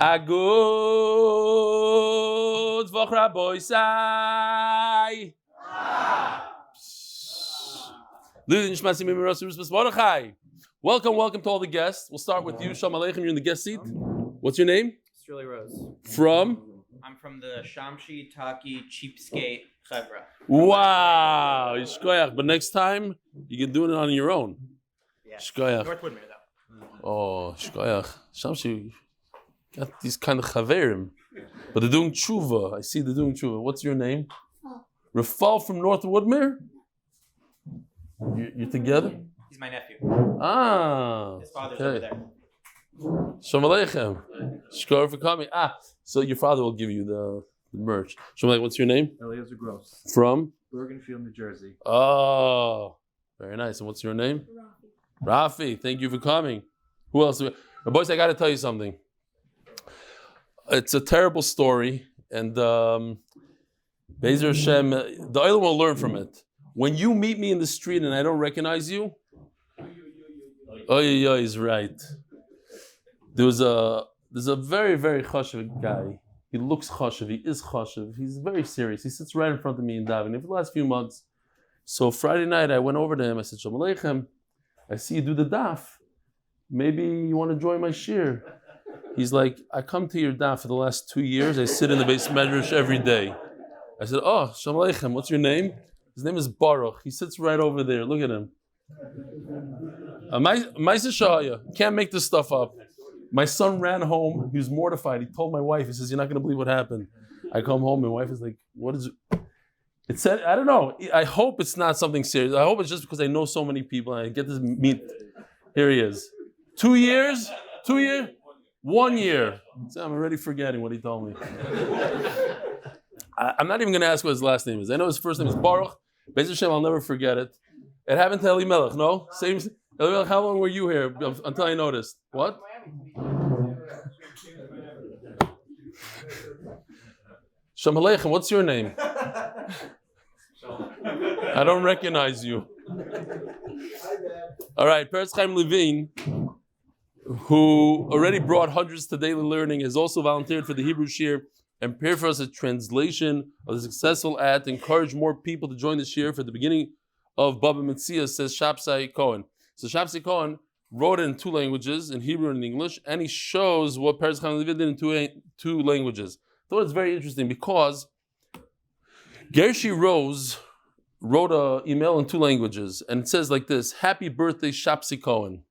Agud Voch Raboisai. Welcome to all the guests. We'll start with you. Shalom Aleichem, you're in the guest seat. What's your name? Eli Rose. From? I'm from the Shamshi Taki Cheapskate Chevra. Wow, Yishkoyach. But next time, you can do it on your own. Yeah. Yishkoyach. North Woodmere, though. Oh, Yishkoyach. Shamshi got these kind of chaverim. But they're doing tshuva. I see they're doing tshuva. What's your name? Rafal from North Woodmere? You're together? He's my nephew. Ah. His father's okay. over there. Shalom Aleichem. Shkor for coming. So your father will give you the merch. Shalom Aleichem, what's your name? Eliezer Gross. From? Bergenfield, New Jersey. Oh, very nice. And what's your name? Rafi. Thank you for coming. Who else? Boys, I got to tell you something. It's a terrible story, and Be'ezer Hashem, the Olam will learn from it. When you meet me in the street and I don't recognize you, is right. There's a very, very chashuv guy. He looks chashuv, he is chashuv, he's very serious. He sits right in front of me in davening for the last few months. So Friday night I went over to him, I said, Shalom Aleichem, I see you do the daf. Maybe you want to join my shir. He's like, I come to your daf for the last 2 years, I sit in the base medrash every day. I said, oh, Shalom Aleichem, what's your name? His name is Baruch. He sits right over there. Look at him. Can't make this stuff up. My son ran home. He was mortified. He told my wife, he says, you're not going to believe what happened. I come home. My wife is like, what is it? It said, I don't know. I hope it's not something serious. I hope it's just because I know so many people and I get this meet. Here he is. 2 years? 2 years? 1 year. So I'm already forgetting what he told me. I'm not even going to ask what his last name is. I know his first name is Baruch. Be'ezer Hashem, I'll never forget it. It happened to Eli Melech, no? Same. Eli Melech, how long were you here until I noticed? What? Shalom Aleichem, what's your name? I don't recognize you. All right, Peretz Chaim Levine, who already brought hundreds to daily learning, has also volunteered for the Hebrew Shir and prepared for us a translation of the successful ad to encourage more people to join the shir for the beginning of Bava Metzia, says Shapsai Cohen. So Shapsai Cohen wrote it in 2 languages, in Hebrew and in English, and he shows what Peretz Chaim Levine did in two languages. I thought it's very interesting because Gershi Rose wrote an email in 2 languages, and it says like this: Happy birthday, Shapsai Cohen.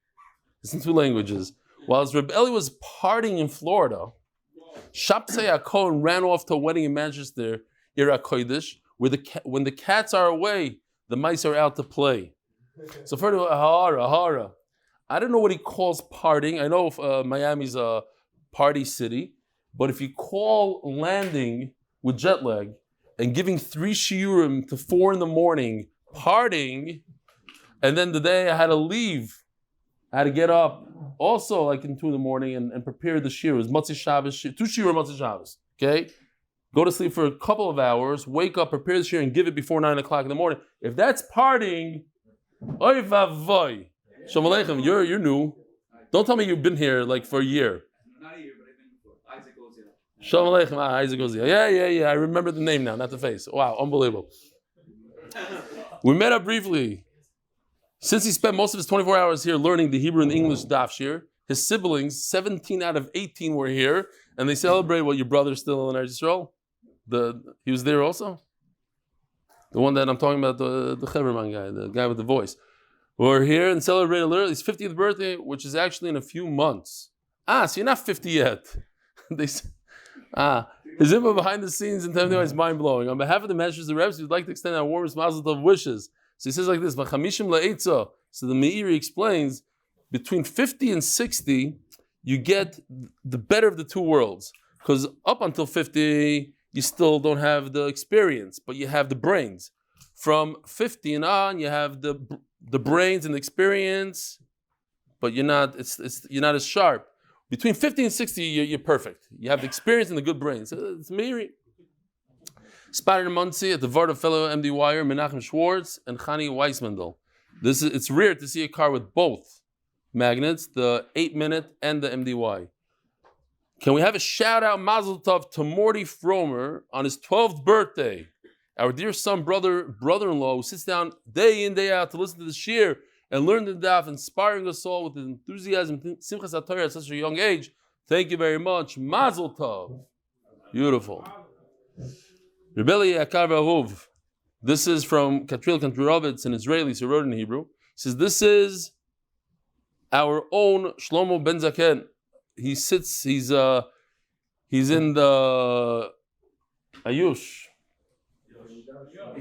It's in 2 languages. While Rav Eli was partying in Florida, Shapsai Cohen ran off to a wedding in Manchester, Ira Kodesh, where when the cats are away, the mice are out to play. So further, Ahara. I don't know what he calls partying. I know Miami's a party city, but if you call landing with jet lag and giving 3 shiurim to 4 in the morning, partying, and then the day I had to leave, I had to get up also like in 2 in the morning and prepare the shir. It was Matzah Shabbos, 2 shir Matzah Shabbos. Okay? Go to sleep for a couple of hours, wake up, prepare the shir, and give it before 9 o'clock in the morning. If that's partying, oy vavoy. Shalom Aleichem, you're new. Don't tell me you've been here like for a year. Not a year, but I've been before. Isaac goes here. Shalom Aleichem, Isaac goes here. Yeah. I remember the name now, not the face. Wow, unbelievable. We met up briefly. Since he spent most of his 24 hours here learning the Hebrew and English daf shir, his siblings, 17 out of 18 were here, and they celebrate what your brother's still in R Yisrael. He was there also? The one that I'm talking about, the Cheverman guy, the guy with the voice. We're here and celebrated literally his 50th birthday, which is actually in a few months. So you're not 50 yet. His input behind the scenes in Temple is mind-blowing. On behalf of the Masters of the Rebbe, we'd like to extend our warmest Mazal Tov wishes. So he says like this, so the Meiri explains, between 50 and 60, you get the better of the 2 worlds. Because up until 50, you still don't have the experience, but you have the brains. From 50 and on, you have the brains and the experience, but you're not as sharp. Between 50 and 60, you're perfect. You have the experience and the good brains. So it's Meiri. Spotted in Muncie at the Vart of fellow MD Wire, Menachem Schwartz and Chani Weissmandel. It's rare to see a car with both magnets, the 8-minute and the MDY. Can we have a shout out Mazal Tov to Morty Fromer on his 12th birthday? Our dear son, brother-in-law, who sits down day in, day out to listen to the shir and learn the daf, inspiring us all with his enthusiasm, simchas Torah at such a young age. Thank you very much. Mazal Tov. Beautiful. Rav Eli Akav. This is from Katril Kanturovitz, an Israeli, so he wrote in Hebrew. He says, this is our own Shlomo Ben Zaken. He sits, he's in the Ayush.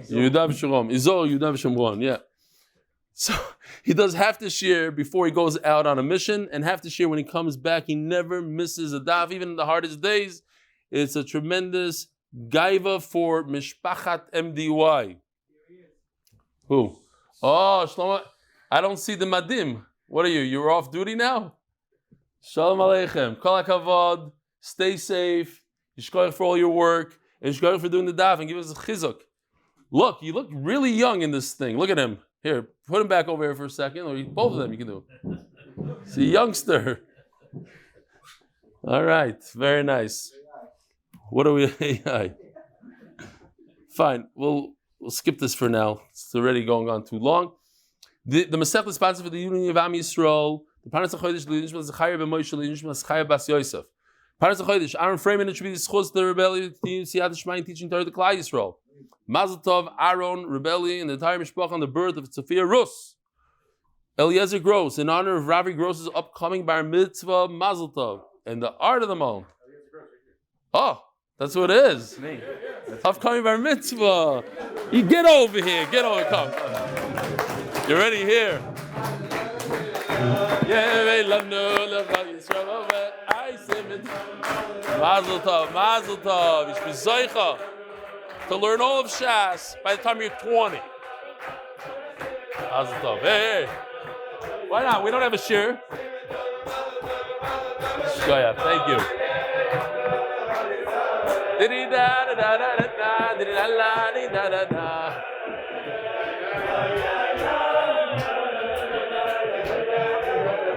Yehuda v'Shomron. Izor Yehuda v'Shomron, yeah. So he does half the shir before he goes out on a mission, and half the shir when he comes back. He never misses a daf, even in the hardest days. It's a tremendous gaiva for mishpachat MDY. Who? Oh, Shlomo. I don't see the madim. What are you? You're off duty now? Shalom Aleichem. Kol hakavod. Stay safe. Yishkoyach for all your work. And Yishkoyach for doing the daf and give us a chizuk. Look, you look really young in this thing. Look at him. Here, put him back over here for a second. Or both of them you can do. It's a youngster. All right. Very nice. What are we? Fine. We'll skip this for now. It's already going on too long. The Masech is sponsored for the union of Am Yisrael. The Parnas HaChodesh L'Nishma Zechariah ben Moshe L'Nishma Zechariah bas Yosef. Parnas HaChodesh Ahron Fraiman, it should be zechus the rebellion siyadta dishmaya teaching Torah to Klal Yisroel. Mazal Tov Ahron, rebellion, and the entire mishpacha on the birth of Sophia Ruth. Eliezer Gross, in honor of Rafi Gross's upcoming bar mitzvah Mazal Tov, and the art of the moment. Oh, that's what it is. Me. Upcoming bar mitzvah. You get over here. Get over. Come. You're already here. Mazal Tov, Mazal Tov. You should be zechut to learn all of Shas by the time you're 20. Mazal Tov. Hey. Why not? We don't have a shir. Shkoya. Thank you.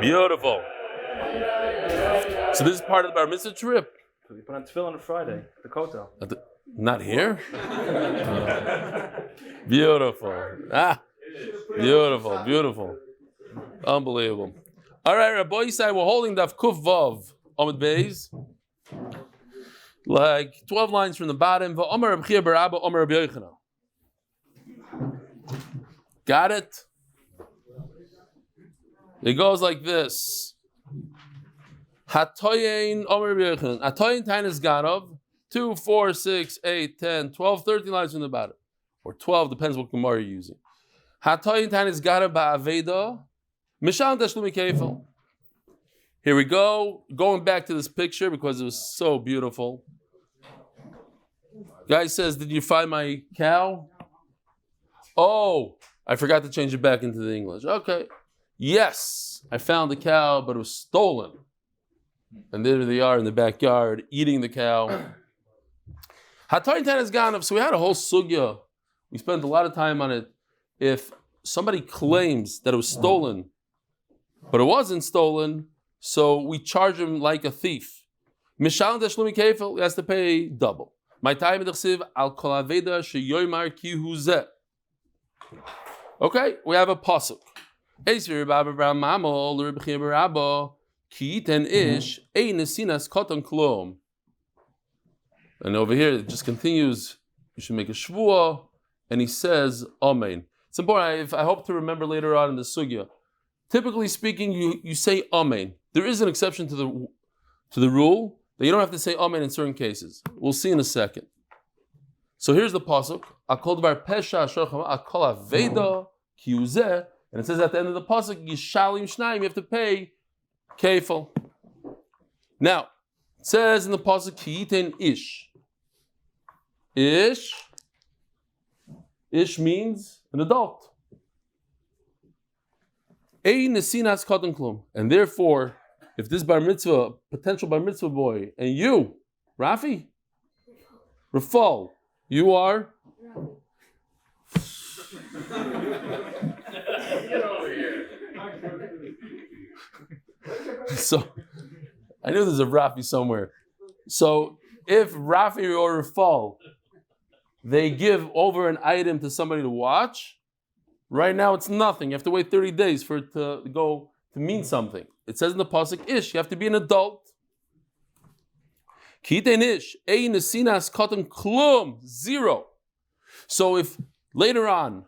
Beautiful. So this is part of the bar mitzvah trip. So we put on tefillin on Friday, the kotel. Not here? Beautiful. Beautiful, beautiful. Unbelievable. All right, Rabbi Yisai, we're holding Daf Kuf Vav, Amud Beis. Like 12 lines from the bottom. Got it? It goes like this. Hatoyin Omer B'Yochanan. Hatoyin Tainis Ganov. 2, 4, 6, 8, 10, 12, 13 lines from the bottom. Or 12, depends what Gemara you're using. Hatoyin Tainis Ganov Ba'aveda. Mishal Tashlumi Kefel. Here we go. Going back to this picture because it was so beautiful. Guy says, did you find my cow? Oh, I forgot to change it back into the English. Okay. Yes, I found the cow, but it was stolen. And there they are in the backyard eating the cow. So we had a whole sugya. We spent a lot of time on it. If somebody claims that it was stolen, but it wasn't stolen, so we charge him like a thief. Mishal Tashlumi Kefel, he has to pay double. My time al kol aveda sheyoymar ki hu zeh. Okay, we have a pasuk. And over here it just continues. You should make a shvuah, and he says amen. It's important. I hope to remember later on in the sugya. Typically speaking, you say amen. There is an exception to the rule that you don't have to say amen in certain cases. We'll see in a second. So here's the pasuk. Akol dvar pesha shorcham akol aveda ki hu zeh. And it says at the end of the pasuk, Yishalim Shnayim, you have to pay kefil. Now, it says in the pasuk, Ki'iten Ish. Ish means an adult. Ein nesinas katan klum. And therefore, if this bar mitzvah, potential bar mitzvah boy, and you, Rafi, Rafal, you are I knew there's a Rafi somewhere. So if Rafi or Rafal, they give over an item to somebody to watch, right now it's nothing. You have to wait 30 days for it to go to mean something. It says in the pasuk, ish, you have to be an adult. Ish, ein nesinas katan klum, 0. So if later on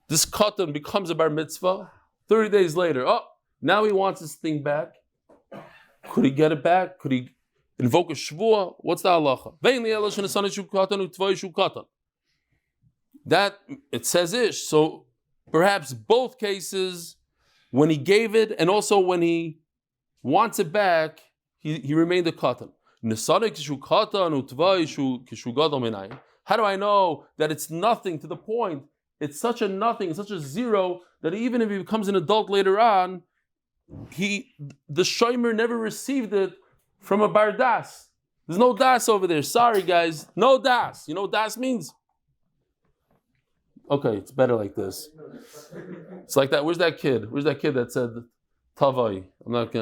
this katan becomes a bar mitzvah, 30 days later, now he wants his thing back. Could he get it back? Could he invoke a shvuah? What's the halacha? That, it says ish. So perhaps both cases, when he gave it and also when he wants it back, he remained a katan. How do I know that it's nothing to the point? It's such a nothing, such a 0, that even if he becomes an adult later on, the shomer never received it from a bar das. There's no das over there. Sorry, guys. No das. You know what das means? Okay, it's better like this. It's like that. Where's that kid? Where's that kid that said Tavai?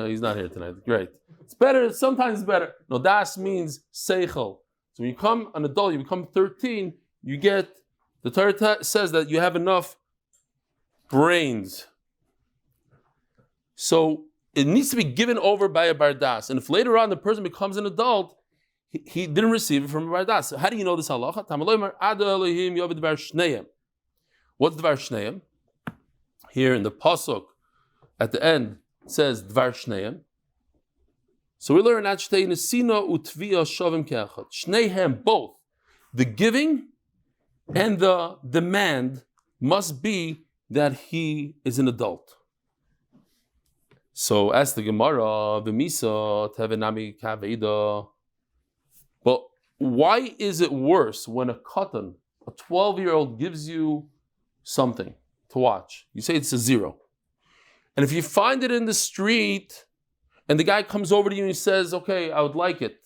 He's not here tonight. Great. It's better, sometimes better. No, das means seichel. So when you become an adult, you become 13, you get, the Torah says that you have enough brains. So it needs to be given over by a bardas. And if later on the person becomes an adult, he didn't receive it from a bardas. So how do you know this halacha? What's dvar shneim? Here in the pasuk, at the end, it says dvar shneim. So we learn at shtei nesina utvia shavim keachad. Shnehem, both the giving and the demand must be that he is an adult. So as the Gemara, v'misa tevenami kaveda. But why is it worse when a katan, a 12-year-old, gives you something to watch? You say it's a 0. And if you find it in the street, and the guy comes over to you and he says, okay, I would like it.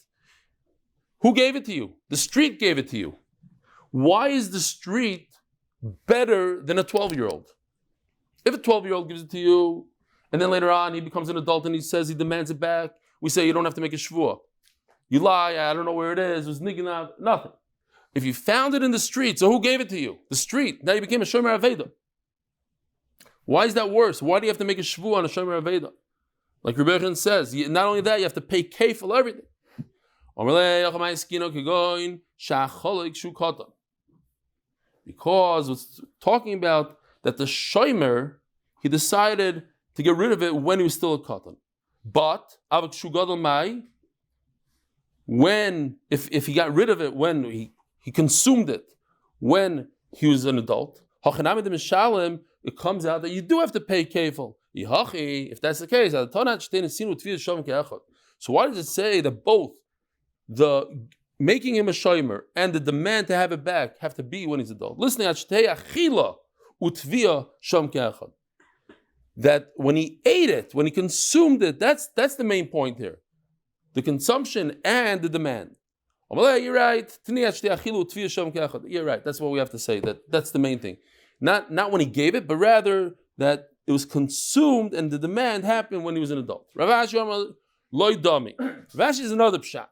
Who gave it to you? The street gave it to you. Why is the street better than a 12-year-old? If a 12-year-old gives it to you, and then later on he becomes an adult and he says he demands it back, we say you don't have to make a shvuah. You lie, I don't know where it is, it was niggin, nothing. If you found it in the street, so who gave it to you? The street. Now you became a shomer aveda. Why is that worse? Why do you have to make a shvuah on a shomer aveda? Like Rebbe says, not only that, you have to pay kefil everything. Because it's talking about that the shomer, he decided to get rid of it when he was still a katan. But when, if he got rid of it when he consumed it when he was an adult, it comes out that you do have to pay kefil. If that's the case, so why does it say that both the making him a shomer and the demand to have it back have to be when he's adult? Listen, that when he ate it, when he consumed it, that's the main point here. The consumption and the demand. You're right. You're right. That's what we have to say. That's the main thing. Not when he gave it, but rather that it was consumed and the demand happened when he was an adult. Rav Ashi is another pshat.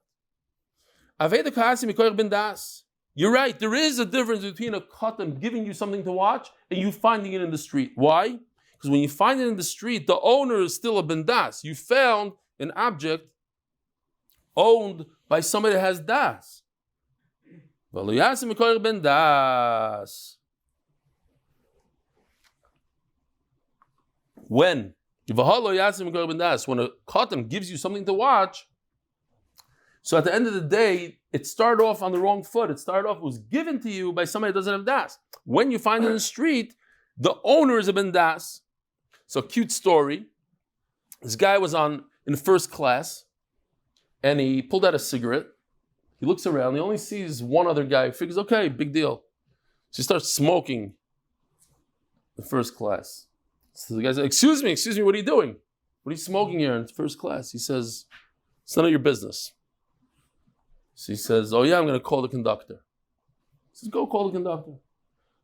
You're right. There is a difference between a katan giving you something to watch and you finding it in the street. Why? Because when you find it in the street, the owner is still a bendas. You found an object owned by somebody that has das. When a katan gives you something to watch, so at the end of the day, it started off on the wrong foot. It was given to you by somebody that doesn't have das. When you find it in the street, the owner is a ben das. So, cute story. This guy was in first class, and he pulled out a cigarette. He looks around. He only sees one other guy. He figures, okay, big deal. So he starts smoking in first class. So the guy says, excuse me, what are you doing? What are you smoking here in first class? He says, it's none of your business. So he says, oh yeah, I'm going to call the conductor. He says, go call the conductor.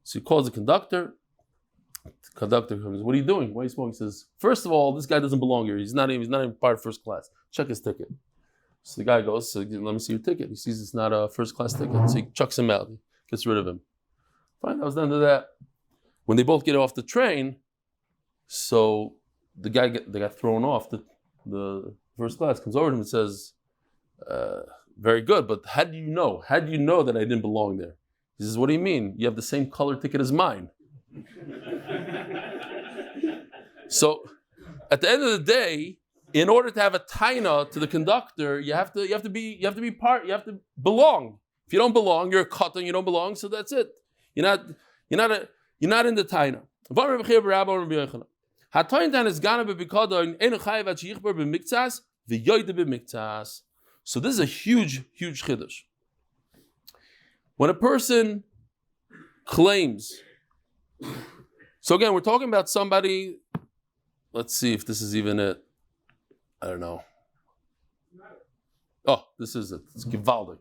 So he calls the conductor. The Conductor comes, what are you doing? Why are you smoking? He says, first of all, this guy doesn't belong here. He's not even part of first class. Check his ticket. So the guy goes, so let me see your ticket. He sees it's not a first class ticket. So he chucks him out. He gets rid of him. Fine, that was the end of that. When they both get off the train, so they got thrown off the first class, comes over to him and says, very good, but how do you know? How do you know that I didn't belong there? He says, what do you mean? You have the same color ticket as mine. So at the end of the day, in order to have a taina to the conductor, you have to belong. If you don't belong, you're a katan, you don't belong, so that's it. You're not in the taina. So this is a huge chiddush. When a person claims, so again, we're talking about somebody, let's see if this is even it. I don't know. Oh, this is it. It's gewaldig.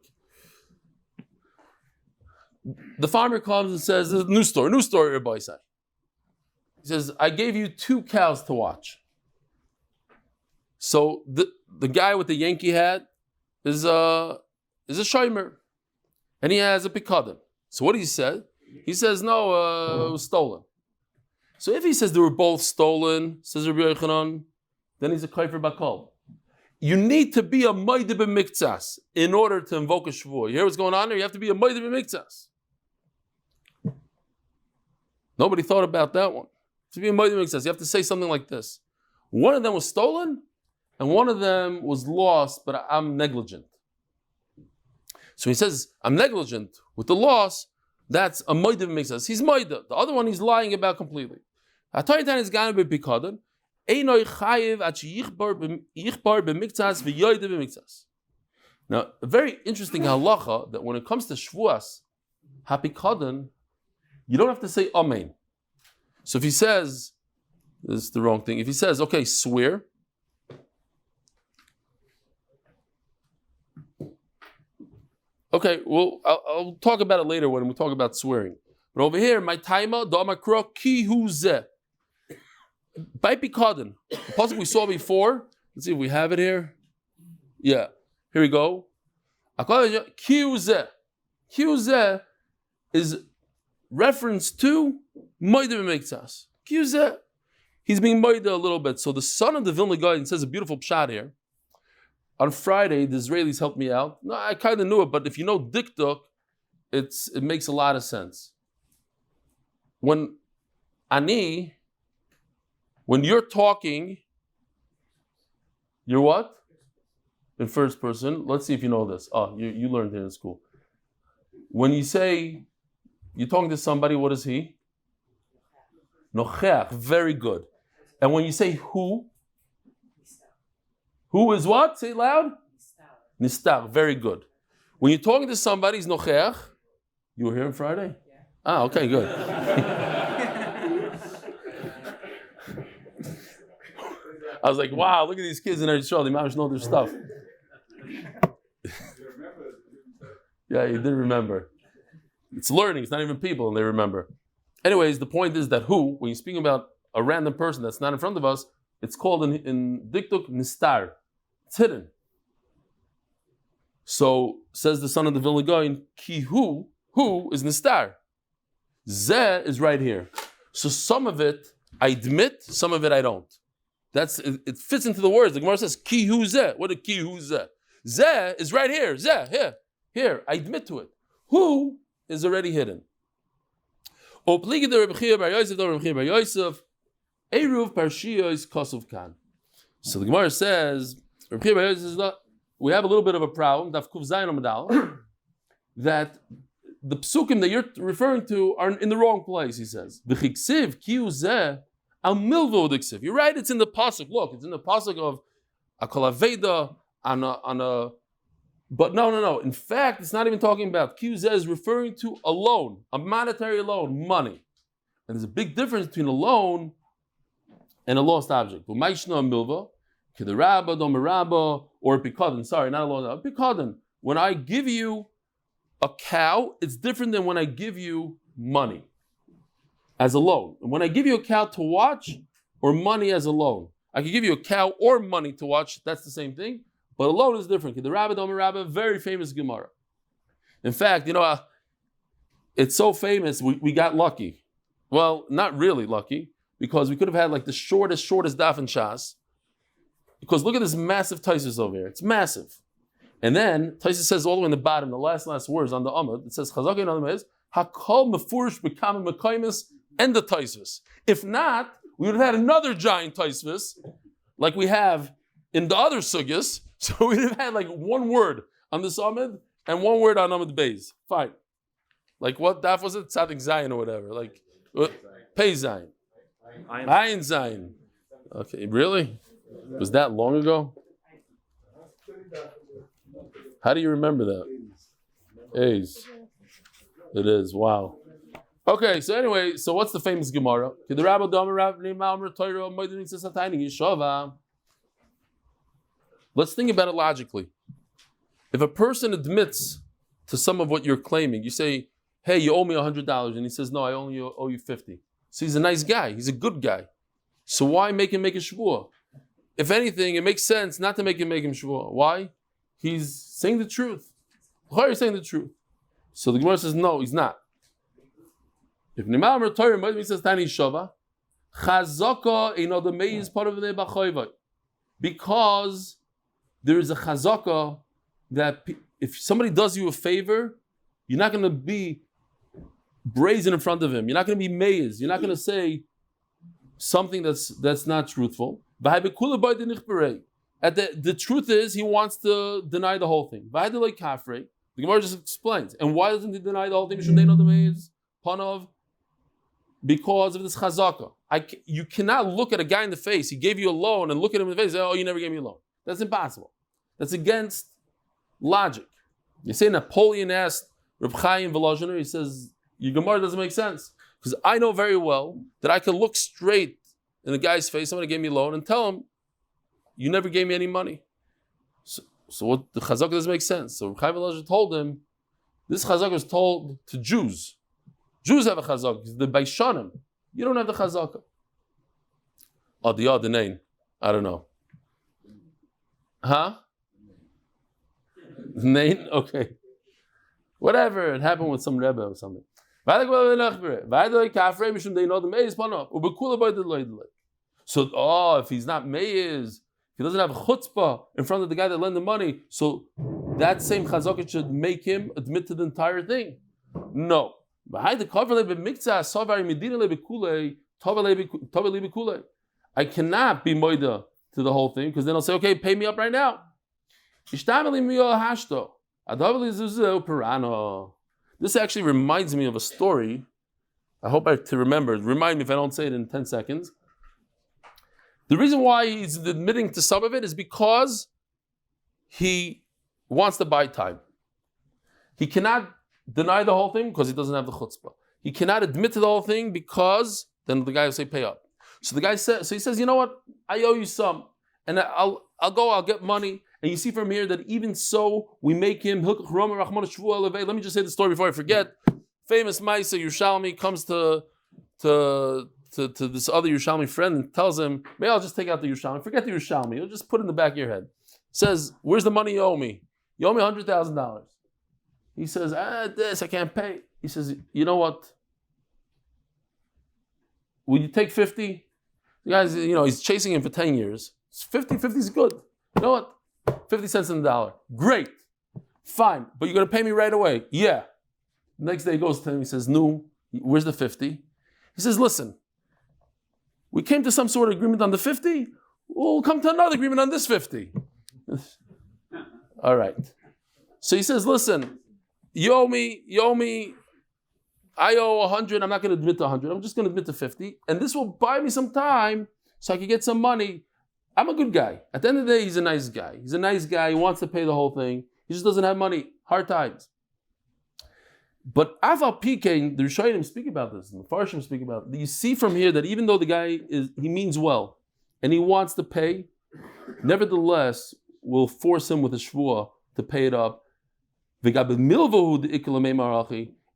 The farmer comes and says, "There's a new story, Rabbi Isai." He says, "I gave you 2 cows to watch." So the guy with the Yankee hat is a shomer, and he has a pikadon. So what he said? He says, "No, it was stolen." So if he says they were both stolen, says Rabbi Yochanan, then he's a kaifer bakol. You need to be a moide b'miktsas in order to invoke a shvuah. You hear what's going on there? You have to be a moide b'miktsas. Nobody thought about that one. To be a moide b'miktsas, you have to say something like this. One of them was stolen, and one of them was lost, but I'm negligent. So he says, I'm negligent with the loss, that's a moide b'miktsas. He's moide. The other one he's lying about completely. Hatoyitan is gana b'pikadon. Now, a very interesting halacha that when it comes to shvuas, hapikadon, you don't have to say amen. So if he says, this is the wrong thing. If he says, okay, swear. Okay, well, I'll talk about it later when we talk about swearing. But over here, my taima da'makra ki hu zeh. By pikadon, the pasuk we saw before. Let's see if we have it here. Yeah, here we go. Kiyuzeh. Kiyuzeh is reference to moide b'miktsas. Kiyuzeh, he's being moide a little bit. So the son of the Vilna Gaon says a beautiful pshat here. On Friday, the Israelis helped me out. No, I kind of knew it, but if you know diktuk, it makes a lot of sense. When you're talking, you're what? In first person. Let's see if you know this. Oh, you learned it in school. When you say, you're talking to somebody, what is he? Nocheach. Very good. And when you say who is what? Say it loud. Nistar. Very good. When you're talking to somebody, he's nocheach. You were here on Friday? Yeah. Ah, okay, good. I was like, wow, look at these kids in our show. They managed to know their stuff. Yeah, you did remember. It's learning. It's not even people, and they remember. Anyways, the point is that when you're speaking about a random person that's not in front of us, it's called in diktuk nistar. It's hidden. So, says the son of the Vilna Gaon, ki who is nistar. Zeh is right here. So some of it I admit, some of it I don't. It fits into the words. The Gemara says, ki hu zeh. What a ki hu zeh? Zeh is right here. Zeh, here. I admit to it. Who is already hidden. Opligi the Rav Chia bar Yosef, the Rav Chia bar Yosef, Eruv Parshia is Kosov Kan. So the Gemara says, Rav Chia bar Yosef is not, we have a little bit of a problem, Daf Kuv Zayin Amud Aleph, that the psukim that you're referring to are in the wrong place, he says. V'chiksiv ki hu zeh al milvo diksiv. You're right, it's in the pasuk. Look, it's in the pasuk of Akol Aveda on a. But no. In fact, it's not even talking about ki hu zeh is referring to a loan, a monetary loan, money. And there's a big difference between a loan and a lost object. Umayshna milva, kedarabba, domarabba, or pikadon. Sorry, not a loan, a pikadon. When I give you a cow, it's different than when I give you money. as a loan. And when I give you a cow to watch or money as a loan, I can give you a cow or money to watch. That's the same thing. But a loan is different. The Rabbi Domer Rabbi, very famous Gemara. In fact, it's so famous, we got lucky. Well, not really lucky, because we could have had like the shortest daf in Shas. Because look at this massive Taisus over here. It's massive. And then Taisus says all the way in the bottom, the last words on the Amud, it says, Chazak in Amud Beis, Hakol mefurish b'kam mekaymis, and the Taisus. If not, we would have had another giant Taisus, like we have in the other sugyas. So we would have had like one word on this Amud and one word on Amud Beis. Fine. Like what daf was it? Tzadik Zayin or whatever. Like Pei Zayin. Ayin Zayin. Okay, really? Was that long ago? How do you remember that? A's. It is. Wow. Okay, so anyway, so what's the famous Gemara? Let's think about it logically. If a person admits to some of what you're claiming, you say, hey, you owe me $100, and he says, no, I only owe you 50. So he's a nice guy. He's a good guy. So why make him make a shvuah? If anything, it makes sense not to make him shvuah. Why? He's saying the truth. Why are you saying the truth? So the Gemara says, no, he's not. If Nimal Torah says Tani Shava, Chazaka the Mei is part of the Bachayvai. Because there is a chazaka that if somebody does you a favor, you're not going to be brazen in front of him. You're not going to be meiz. You're not going to say something that's not truthful. The truth is, he wants to deny the whole thing. The Gemara just explains. And why doesn't he deny the whole thing? Because of this chazaka. You cannot look at a guy in the face. He gave you a loan and look at him in the face and say, oh, you never gave me a loan. That's impossible. That's against logic. You say Napoleon asked Reb Chaim Volozhiner, he says, your Gemara doesn't make sense. Because I know very well that I can look straight in the guy's face, somebody gave me a loan, and tell him, you never gave me any money. So what the chazaka doesn't make sense. So Reb Chaim Volozhiner told him, this chazaka was told to Jews. Jews have a chazaka. The Baishanim. You don't have the chazaka. Oh, the other name. I don't know. Huh? Name? Okay. Whatever. It happened with some Rebbe or something. So, if he's not meiz, if he doesn't have chutzpah in front of the guy that lent the money, so that same chazaka should make him admit to the entire thing. No. I cannot be moida to the whole thing, because then I'll say, okay, pay me up right now. This actually reminds me of a story. I hope I to remember. Remind me if I don't say it in 10 seconds. The reason why he's admitting to some of it is because he wants to buy time. He cannot deny the whole thing because he doesn't have the chutzpah. He cannot admit to the whole thing because then the guy will say pay up. So the guy says, so he says, you know what? I owe you some, and I'll get money. And you see from here that even so, we make him. Let me just say the story before I forget. Famous Maisa Yerushalmi comes to this other Yerushalmi friend and tells him, maybe I'll just take out the Yerushalmi. Forget the Yerushalmi. You'll just put it in the back of your head. Says, where's the money you owe me? You owe me $100,000. He says, this, I can't pay. He says, you know what? Will you take 50? The guy's, he's chasing him for 10 years. 50 is good. You know what? 50 cents on the dollar. Great. Fine. But you're going to pay me right away. Yeah. Next day he goes to him. He says, no, where's the 50? He says, listen, we came to some sort of agreement on the 50. We'll come to another agreement on this 50. All right. So he says, listen, you owe me, I owe 100. I'm not going to admit to 100. I'm just going to admit to 50. And this will buy me some time so I can get some money. I'm a good guy. At the end of the day, he's a nice guy. He's a nice guy. He wants to pay the whole thing. He just doesn't have money. Hard times. But Aval Pikein, the Rishonim speak about this, and the Farshim speak about it. You see from here that even though the guy he means well, and he wants to pay, nevertheless, will force him with a shvuah to pay it up.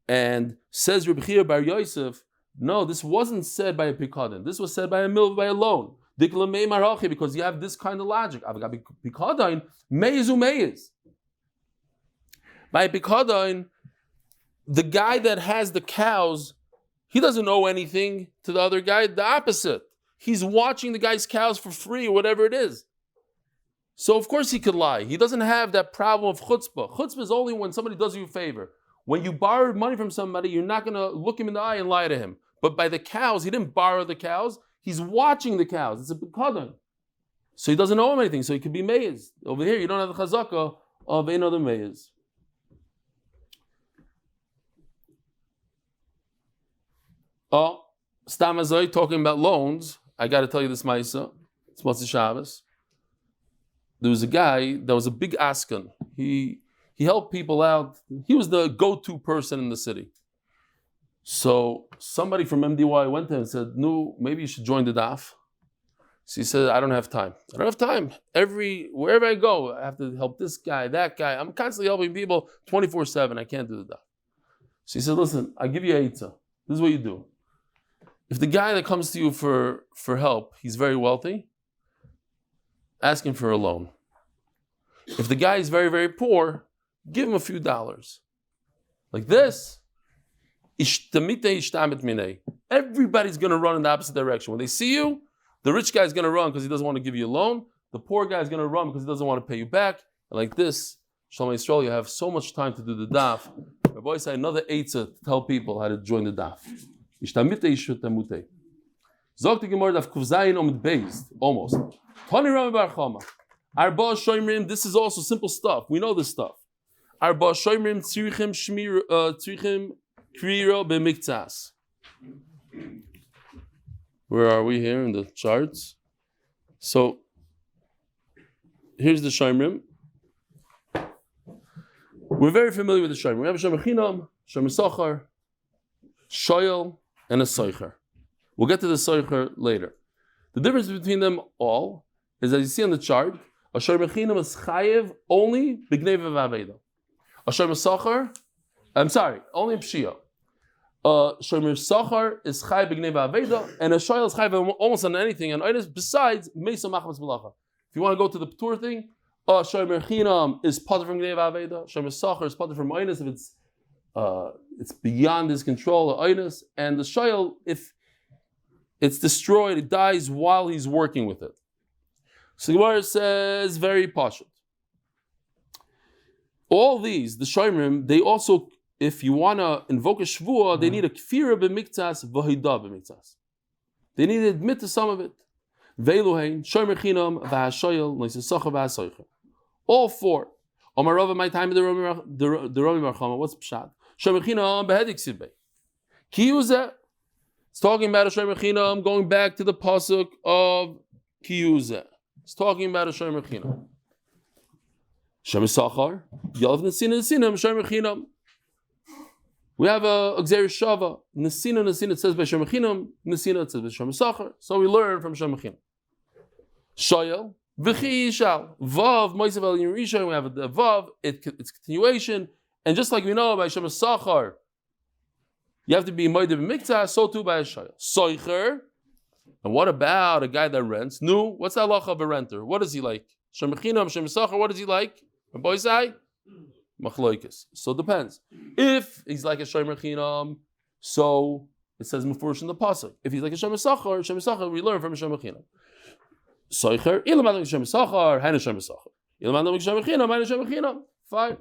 And says Reb Chia Bar Yosef No, this wasn't said by a pikadon. This was said by a loan. Because you have this kind of logic. Pikadon, meiz umeiz. By pikadon, the guy that has the cows, he doesn't owe anything to the other guy. The opposite. He's watching the guy's cows for free or whatever it is. So of course he could lie. He doesn't have that problem of chutzpah. Chutzpah is only when somebody does you a favor. When you borrow money from somebody, you're not going to look him in the eye and lie to him. But by the cows, he didn't borrow the cows. He's watching the cows. It's a pikadon. So he doesn't owe him anything. So he could be meiz. Over here, you don't have the chazakah of another meiz. Oh, Stam Azoi talking about loans. I got to tell you this, Maisa. It's Motzei Shabbos. There was a guy that was a big askan. He helped people out. He was the go-to person in the city. So somebody from MDY went to him and said, "No, maybe you should join the daf." So he said, "I don't have time. I don't have time. Wherever I go, I have to help this guy, that guy. I'm constantly helping people 24/7. I can't do the daf." So he said, "Listen, I give you a eitzah. This is what you do. If the guy that comes to you for help, he's very wealthy, ask him for a loan. If the guy is very, very poor, give him a few dollars. Like this, everybody's going to run in the opposite direction. When they see you, the rich guy's going to run because he doesn't want to give you a loan. The poor guy's going to run because he doesn't want to pay you back. And like this, Shalom Yisrael, you have so much time to do the daf. My boy said another eitzah to tell people how to join the daf. Zog the Gemara Daf Kuvzayin Amud Beis, almost. Tani Rami Bar Chama. Arba Shoymrim, this is also simple stuff. We know this stuff. Arba Shoymrim Tzrichim Kriro B'Miktzas. Where are we here in the charts? So, here's the Shoymrim. We're very familiar with the Shoymrim. We have a Shomer Chinam, Shomer Sochar, Shoyel, and a Soicher. We'll get to the Soicher later. The difference between them all is, as you see on the chart, a Shomer Chinam is chayev only b'gnei v'aveda. A Shomer Sochar, only in Pshia. A Shomer Sochar is chayev b'gnei v'aveda, and a Shoyel is chayev almost on anything, and besides Meisa Machmas B'lacha. If you want to go to the Ptur thing, a Shomer Chinam is pater from gnei v'aveda. Shomer Sochar is pater from Oinus if it's beyond his control, or Oinus, and the Shoyel, if it's destroyed, it dies while he's working with it. So the Gemara says, very pashut. All these, the Shoymrim, they also, if you want to invoke a Shvuah, they need a kfira b'miktzas, v'hida b'miktzas. They need to admit to some of it. Veiluhein, Shomer Chinam, v'hashoyel, l'isesachar v'hasoicher. All four. Omar Rava, my time, the Rami Bar Chama, what's pshat? Shomer Chinam, behedik sibbe. Kiyuzeh, it's talking about a Shomer Chinam, going back to the pasuk of Kiyuzeh. It's talking about a Shomer Chinam. Shomer Sachar, Yalav Nesina, Shomer Chinam. We have a Gzeir Shava, Nesina, it says by Shomer Chinam, Nesina, it says by Shomer Sachar. So we learn from Shomer Chinam. Shoyel, V'chi Yishal, Vav, Moisav El Yerisha, we have the Vav, it's continuation. And just like we know by Shomer Sachar, you have to be Moed B'Miktzah, so too by a Shoyel. Soicher, and what about a guy that rents? No, what's the halacha of a renter? What is he like? Shomer Chinam, Shomer Sachar, what is he like? My boy say, Machloikis. So it depends. If he's like a Shomer Chinam, so it says Mefurish in the pasuk. If he's like a Shomer Sachar, we learn from a Shomer Chinam. Soicher, Ilamad Shomer Sachar, Hainu Shomer Sachar. Ilamad Shomer Chinam, Hainu Shomer Chinam. Fine.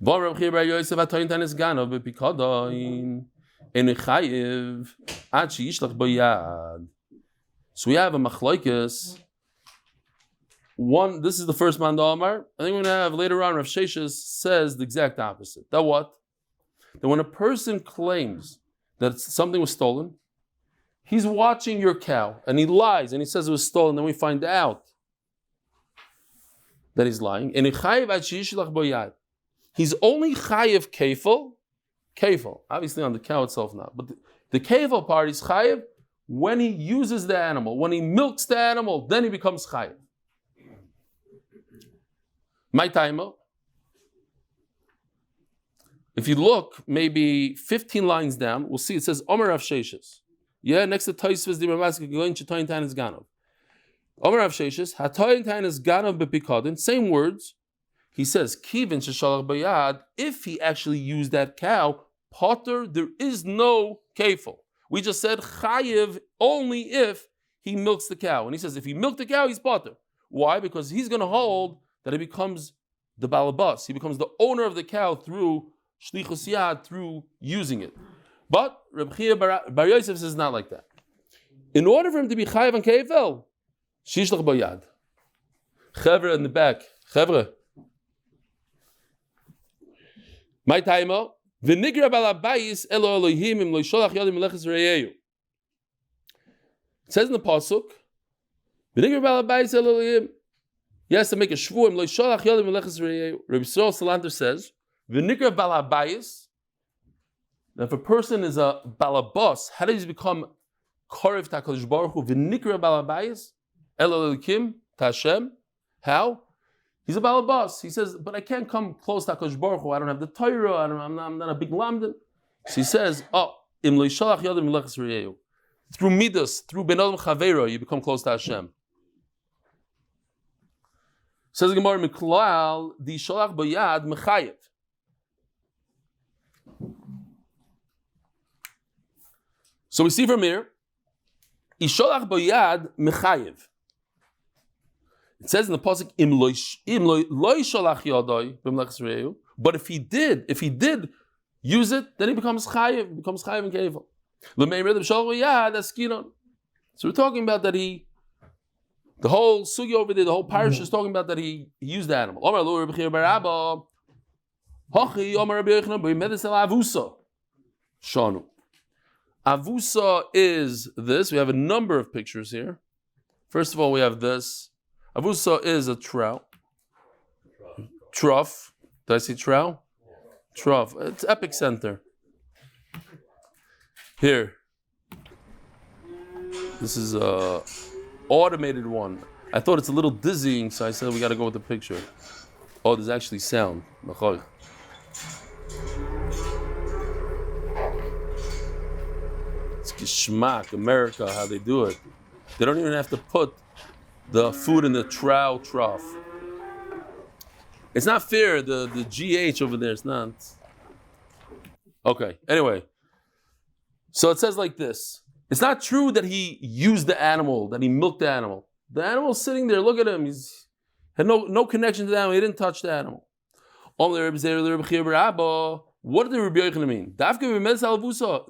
Rav Eli bar Yosef atoyin tanis ganav bepikadoin enu chayiv ad sheyishlach bayad. So we have a machlokes. One, this is the first man to Amar. I think we're going to have later on Rav Sheshes says the exact opposite. That what? That when a person claims that something was stolen, he's watching your cow and he lies and he says it was stolen, then we find out that he's lying. Enu chayiv ad sheyishlach bayad. He's only chayiv kefil, obviously on the cow itself not, but the kefil part is chayiv when he uses the animal, when he milks the animal, then he becomes chayiv. My timer. If you look maybe 15 lines down, we'll see it says Omer Rav Sheshes. Yeah, next to Taisvus the Ramaska going Chatoin Tan is Ganav. Omer Rav Sheshes, Hatoin Tan is Ganav bepikadin, same words. He says, Kivin Sheshalach Bayad, if he actually used that cow, Potter, there is no kefil. We just said chayiv only if he milks the cow. And he says, if he milked the cow, he's Potter. Why? Because he's going to hold that he becomes the balabas. He becomes the owner of the cow through shlichus yad, through using it. But Reb Chia Bar Yosef says not like that. In order for him to be chayiv on kefil, shishlach bayad. Chevra in the back. Chevra. My timer. V'nigra balabayis elo Elohim im lo yisholach yadim melechus reyeyu. It says in the pasuk, v'nigra balabayis elo Elohim. He has to make a shvu im lo yisholach yadim melechus reyeyu. Rabbi Yisrael Salanter says, v'nigra balabayis. Now, if a person is a balabas, how does he become korev ta'kadosh baruch hu? V'nigra balabayis elo Elohim ta'Hashem. How? He's a balabas. He says, but I can't come close to HaKadosh Baruch Hu. I don't have the Torah. I'm not a big lamdan. So he says, im lo yishalach yadim melechus reyeyu. Through midas, through ben adam chaveiro, you become close to Hashem. Says the Gemara, Miklal, the yishalach bayad mechayev. So we see from here, yishalach bayad mechayev. It says in the pasuk, im lo yishalach yadai b'melechus reyeyu. But if he did use it, then he becomes chayiv and kevel. So we're talking about that the whole sugi over there, the whole parish is talking about that he used the animal. Avusa is this. We have a number of pictures here. First of all, we have this. Avusa is a trout. Trough. Did I see trout? Trough. It's epicenter. Here. This is a automated one. I thought it's a little dizzying, so I said we got to go with the picture. Oh, there's actually sound. It's geschmack, America, how they do it. They don't even have to put the food in the trout trough. It's not fair, the GH over there, it's not. Okay, anyway. So it says like this. It's not true that he used the animal, that he milked the animal. The animal's sitting there, look at him. He's had no connection to the animal, he didn't touch the animal. What did the Rabbi Yochanan mean?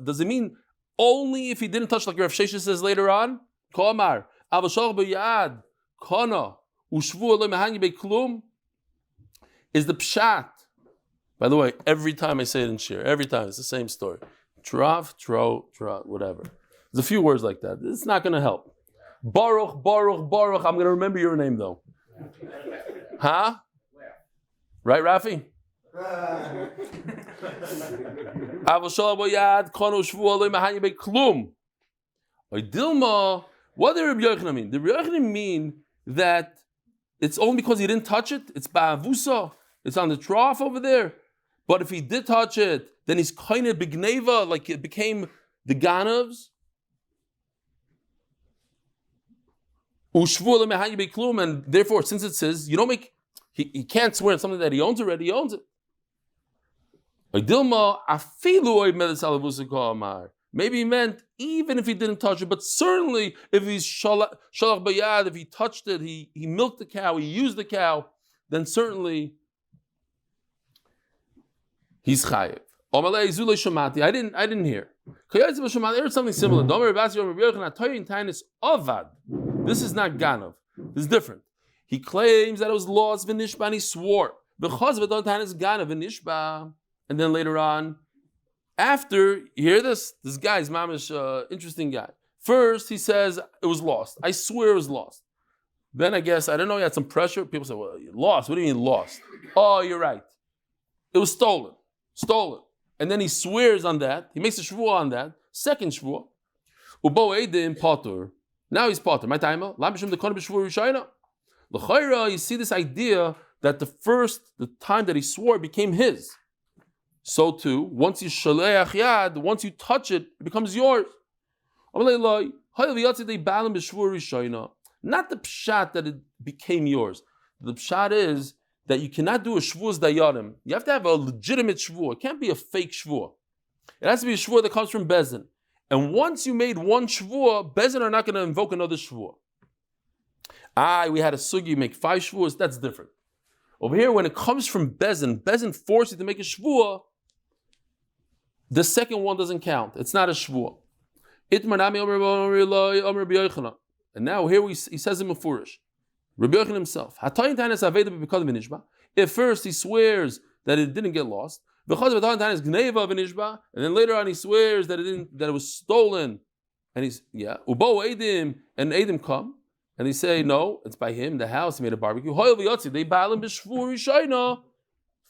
Does it mean only if he didn't touch, like Rav Sheshes says later on? Is the pshat. By the way, every time I say it in shir, every time it's the same story. Trav, whatever. There's a few words like that. It's not going to help. Baruch. I'm going to remember your name though. Huh? Right, Rafi? What did Rabbi Yochanan mean? Did Rabbi Yochanan mean that it's only because he didn't touch it? It's ba'avusa. It's on the trough over there. But if he did touch it, then he's kind of bigneva, like it became the ganavs. And therefore, since it says you don't make, he can't swear on something that he owns already, he owns it. Maybe he meant even if he didn't touch it, but certainly if he's shalach bayad, if he touched it, he milked the cow, he used the cow, then certainly he's chayiv. I didn't hear. I heard something similar. This is not ganav. This is different. He claims that it was lost v'nishba and he swore. And then later on, after, you hear this? This guy's mamish, interesting guy. First, he says it was lost. I swear it was lost. Then I guess, I don't know, he had some pressure. People say, well, you lost. What do you mean lost? Oh, you're right. It was stolen. And then he swears on that. He makes a shvuah on that. Second shvuah. Ubo eidim potter. Now he's potter. My timer. Lamishim the konah b'shvuah rishayna. L'chayra, you see this idea that the time that he swore became his. so too, once you shaleach yad, once you touch it, it becomes yours. Not the pshat that it became yours. The pshat is that you cannot do a shvuas dayanim. You have to have a legitimate shvuah. It can't be a fake shvuah. It has to be a shvuah that comes from Bezin. And once you made one shvuah, Bezin are not going to invoke another shvuah. We had a sugi, you make 5 shvuahs, that's different. Over here, when it comes from Bezin forces you to make a shvuah, the second one doesn't count. It's not a shvuah. And now here he says in Mefurish, Rabbi Yochanan himself, if first he swears that it didn't get lost, and then later on he swears that it was stolen, and and Edim come, and they say, no, it's by him, the house, he made a barbecue.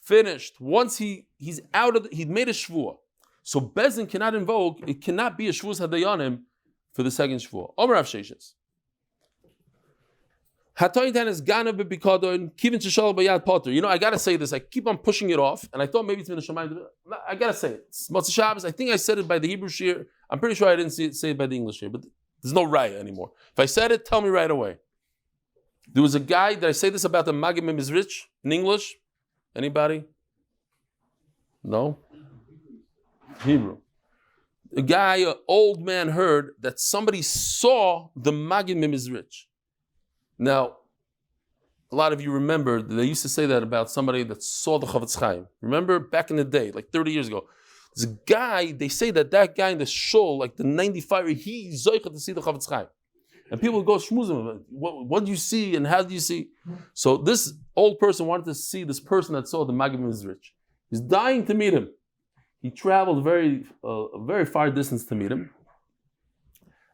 Finished. Once he's out of he made a shvuah. So Bezin cannot invoke, it cannot be a shvuas hadayanim for the second shvuah. Omer Rav Sheshes. Hatoyin is ganav b'bikadon kivin sheshal bayad potter. You know, I gotta say this. I keep on pushing it off, and I thought maybe it's been a shamayim. I gotta say it. It's Motzei Shabbos. I think I said it by the Hebrew shir. I'm pretty sure I didn't say it by the English shir, but there's no raya anymore. If I said it, tell me right away. There was a guy. Did I say this about the Magid Mimizrich in English? Anybody? No. Hebrew. A guy, an old man, heard that somebody saw the Magid Mimizrich. Now, a lot of you remember that they used to say that about somebody that saw the Chavetz Chaim. Remember back in the day, like 30 years ago, there's a guy. They say that guy in the shul, like the 95, he's zechut to see the Chavetz Chaim, and people would go shmuzim. What do you see and how do you see? So this old person wanted to see this person that saw the Magid Mimizrich. He's dying to meet him. He traveled a very far distance to meet him.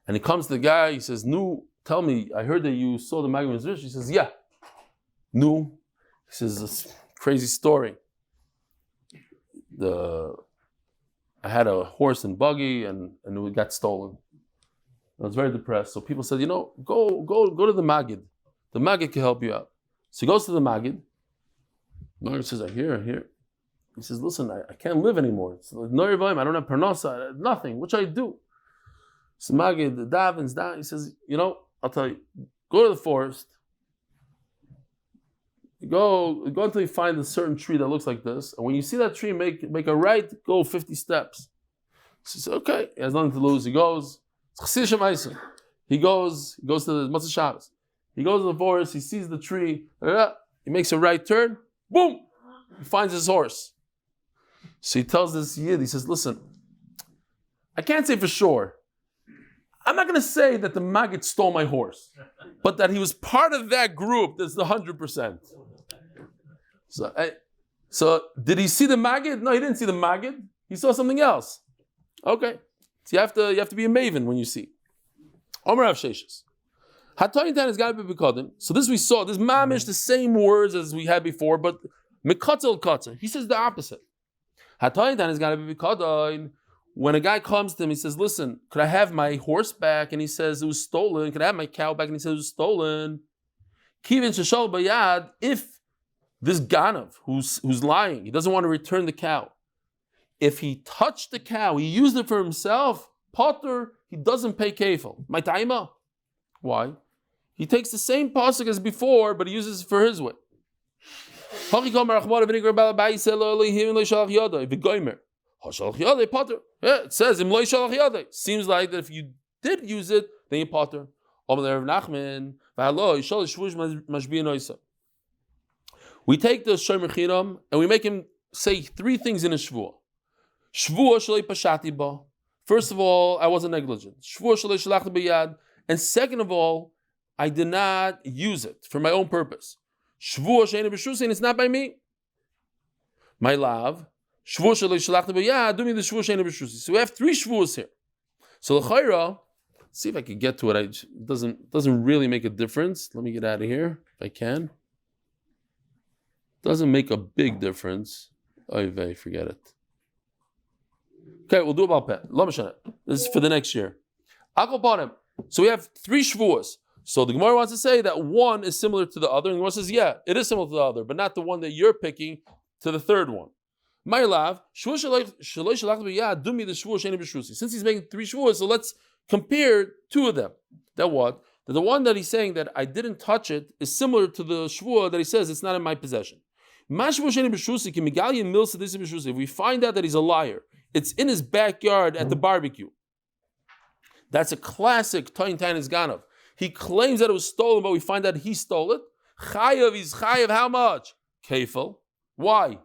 And he comes to the guy, he says, "Nu, tell me, I heard that you saw the Magid Mimizrich." He says, "Yeah." "Nu." He says, "This crazy story. I had a horse and buggy and it got stolen. I was very depressed. So people said, go to the Magid. The Magid can help you out." So he goes to the Magid. The Magid says, "I hear. He says, "Listen, I can't live anymore. It's like, no Yervayim, I don't have parnasa, nothing. What should I do?" So Magid, the davens down. He says, "I'll tell you. Go to the forest. Go until you find a certain tree that looks like this. And when you see that tree, make a right, go 50 steps." So he says, "Okay." He has nothing to lose. He goes. He goes to the Motzei Shabbos. He goes to the forest. He sees the tree. He makes a right turn. Boom! He finds his horse. So he tells this Yid, he says, "Listen, I can't say for sure. I'm not going to say that the Magid stole my horse, but that he was part of that group, that's the 100%. So did he see the Magid? No, he didn't see the Magid. He saw something else. Okay. So you have to be a maven when you see. Omer Rav Sheshes. Hatoyin tan has got to be b'kodin. So this we saw, this mamish, the same words as we had before, but mikatzel katzer. He says the opposite. Hatoyin tan has got to be b'kodin. When a guy comes to him, he says, "Listen, could I have my horse back?" And he says, "It was stolen." "Could I have my cow back?" And he says, "It was stolen." Kivin sheshal bayad. If this ganav who's lying, he doesn't want to return the cow. If he touched the cow, he used it for himself. Potter, he doesn't pay kefil. My taima. Why? He takes the same pasuk as before, but he uses it for his way. Yeah, it says seems like that if you did use it, then you potter. We take the shomer chiram and we make him say 3 things in a shvuah. First of all, I wasn't negligent. And second of all, I did not use it for my own purpose. It's not by me. My love. So we have 3 shvuos here. So l'chayra, see if I can get to it. It doesn't really make a difference. Let me get out of here if I can. Doesn't make a big difference. Oy, forget it. Okay, we'll do about pet. This is for the next year. So we have 3 shvuos. So the Gemara wants to say that one is similar to the other, and the Gemara says, yeah, it is similar to the other, but not the one that you're picking to the third one. My love, since he's making 3 shvuos, so let's compare 2 of them. That what? That the one that he's saying that I didn't touch it is similar to the shvuah that he says it's not in my possession. If we find out that he's a liar, it's in his backyard at the barbecue. That's a classic Tain Tainis Ganav. He claims that it was stolen, but we find out he stole it. Chayav, he's chayav how much? Kefil. Why?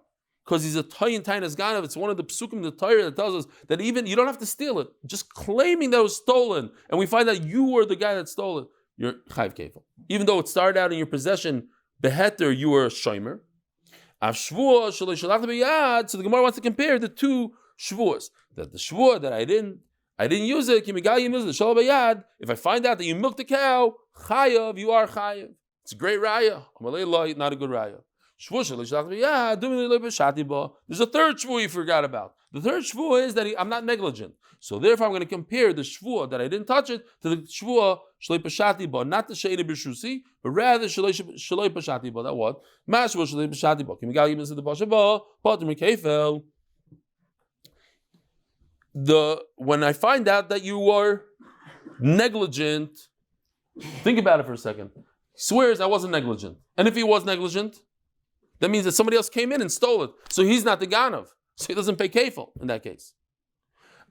Because he's a Tain Tainis Ganav. It's one of the psukim in the Torah that tells us that even you don't have to steal it. Just claiming that it was stolen, and we find out you were the guy that stole it, you're chayav kefil. Even though it started out in your possession, beheter, you were a shomer. So the Gemara wants to compare the 2 shvuos. That the shvuah that I didn't use it. If I find out that you milked the cow, chayav, you are chayav. It's a great raya. Not a good raya. There's a 3rd shvuah you forgot about. The 3rd shvuah is that I'm not negligent. So therefore, I'm going to compare the shvuah that I didn't touch it to the shvuah shloi pashati ba, not the she'eni b'shusi, but rather shloi pashati ba. That what? Mashvu shloi pashati ba. Kimigal yibin se the bashaba pater mikefel. When I find out that you were negligent, think about it for a second. He swears I wasn't negligent, and if he was negligent, that means that somebody else came in and stole it. So he's not the ganav, so he doesn't pay kefil in that case.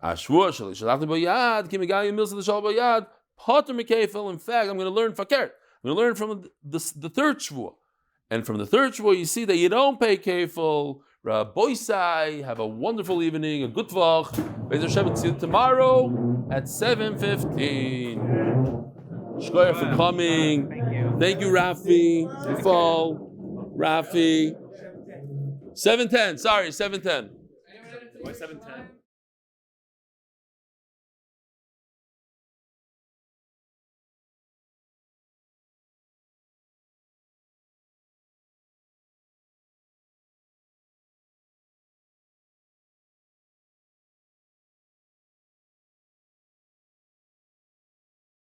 In fact, I'm going to learn fakert. I'm going to learn from the 3rd shvuah. And from the 3rd shvuah, you see that you don't pay kefil. Boisai, have a wonderful evening, a good Voch. Beis Hashem, see you tomorrow at 7:15. Shkoyah for coming. Thank you, Rafi. Rafi. 7:10. Sorry, 7:10. Why 7:10?